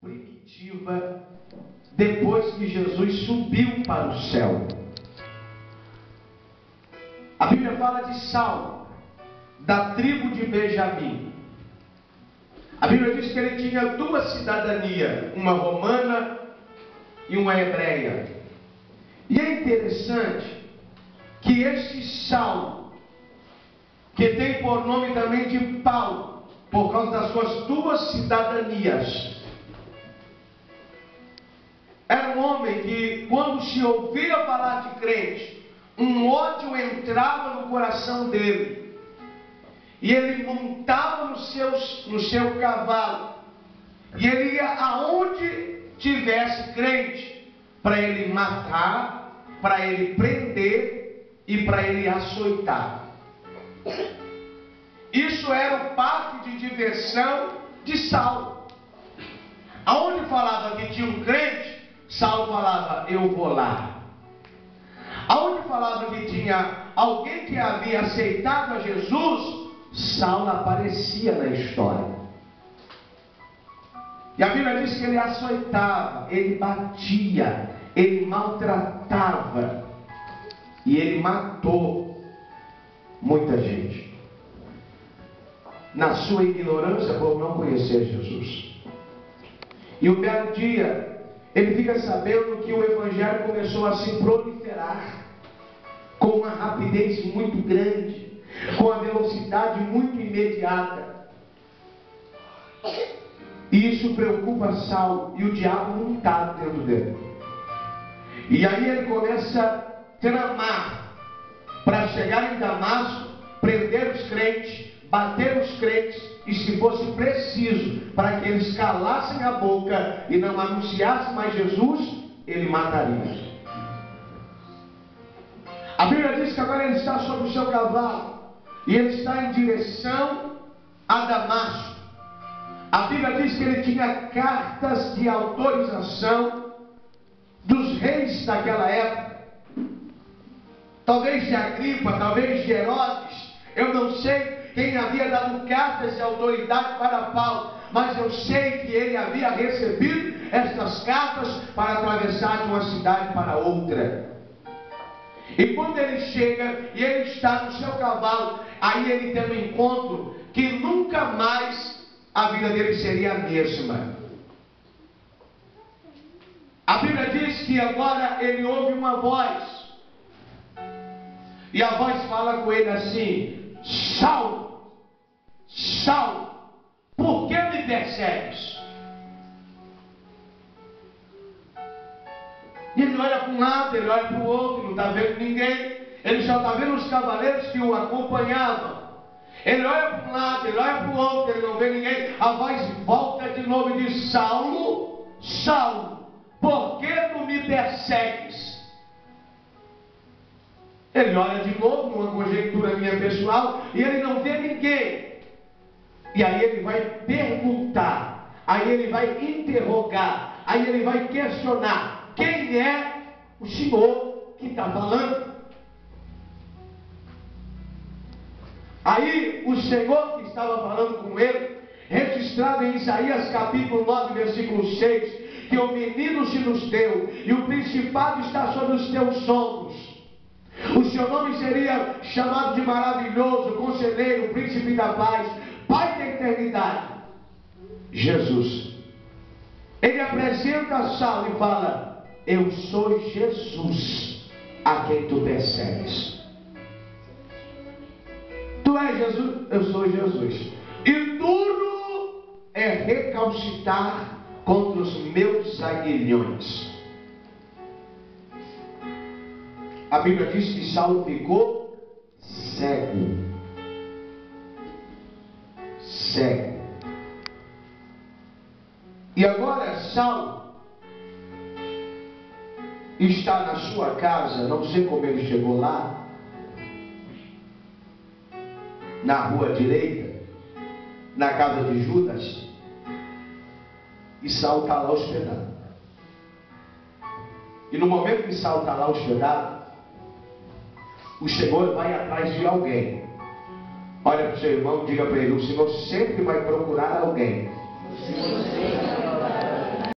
primitiva depois que Jesus subiu para o céu. A Bíblia fala de Saulo, da tribo de Benjamim. A Bíblia diz que ele tinha duas cidadanias, uma romana e uma hebreia. E é interessante que este Saulo, que tem por nome também de Paulo, por causa das suas duas cidadanias, era um homem que, quando se ouvia falar de crente, um ódio entrava no coração dele. E ele montava no seu cavalo. E ele ia aonde tivesse crente, para ele matar, para ele prender e para ele açoitar. Isso era o parque de diversão de Saulo. Aonde falava que tinha um crente, Saulo falava, eu vou lá. Aonde falava que tinha alguém que havia aceitado a Jesus, Saulo aparecia na história. E a Bíblia diz que ele açoitava, ele batia, ele maltratava. E ele matou muita gente. Na sua ignorância por não conhecer Jesus. E um belo dia, ele fica sabendo que o Evangelho começou a se proliferar com uma rapidez muito grande, com uma velocidade muito imediata. E isso preocupa Saulo, e o diabo não está dentro dele. E aí ele começa a tramar para chegar em Damasco, prender os crentes, bater os crentes, e se fosse preciso, para que eles calassem a boca e não anunciassem mais Jesus, ele mataria. A Bíblia diz que agora ele está sobre o seu cavalo e ele está em direção a Damasco. A Bíblia diz que ele tinha cartas de autorização dos reis daquela época. Talvez de Agripa, talvez de Herodes, eu não sei quem havia dado cartas de autoridade para Paulo, mas eu sei que ele havia recebido estas cartas para atravessar de uma cidade para outra. E quando ele chega e ele está no seu cavalo, aí ele tem um encontro que nunca mais a vida dele seria a mesma. A Bíblia diz que agora ele ouve uma voz. E a voz fala com ele assim: Saulo, Saulo, por que me persegues? E ele olha para um lado, ele olha para o outro, não está vendo ninguém. Ele só está vendo os cavaleiros que o acompanhavam. Ele olha para um lado, ele olha para o outro, ele não vê ninguém. A voz volta de novo e diz: Saulo, Saulo, por que tu me persegues? Ele olha de novo, numa conjectura minha pessoal, e ele não vê ninguém. E aí ele vai perguntar, aí ele vai interrogar, aí ele vai questionar: quem é o senhor que está falando? Aí o Senhor que estava falando com ele, registrado em Isaías capítulo 9, versículo 6, que o menino se nos deu, e o principado está sobre os teus ombros. O seu nome seria chamado de maravilhoso, conselheiro, príncipe da paz, pai da eternidade, Jesus. Ele apresenta a Saulo e fala: eu sou Jesus a quem tu persegues. Tu és Jesus? Eu sou Jesus. E duro é recalcitrar contra os meus aguilhões. A Bíblia diz que Saulo ficou cego. Cego. E agora Saulo está na sua casa, não sei como ele chegou lá, na rua direita, na casa de Judas, e Saulo está lá hospedado. E no momento que Saulo está lá hospedado, o Senhor vai atrás de alguém. Olha para o seu irmão e diga para ele: o Senhor sempre vai procurar alguém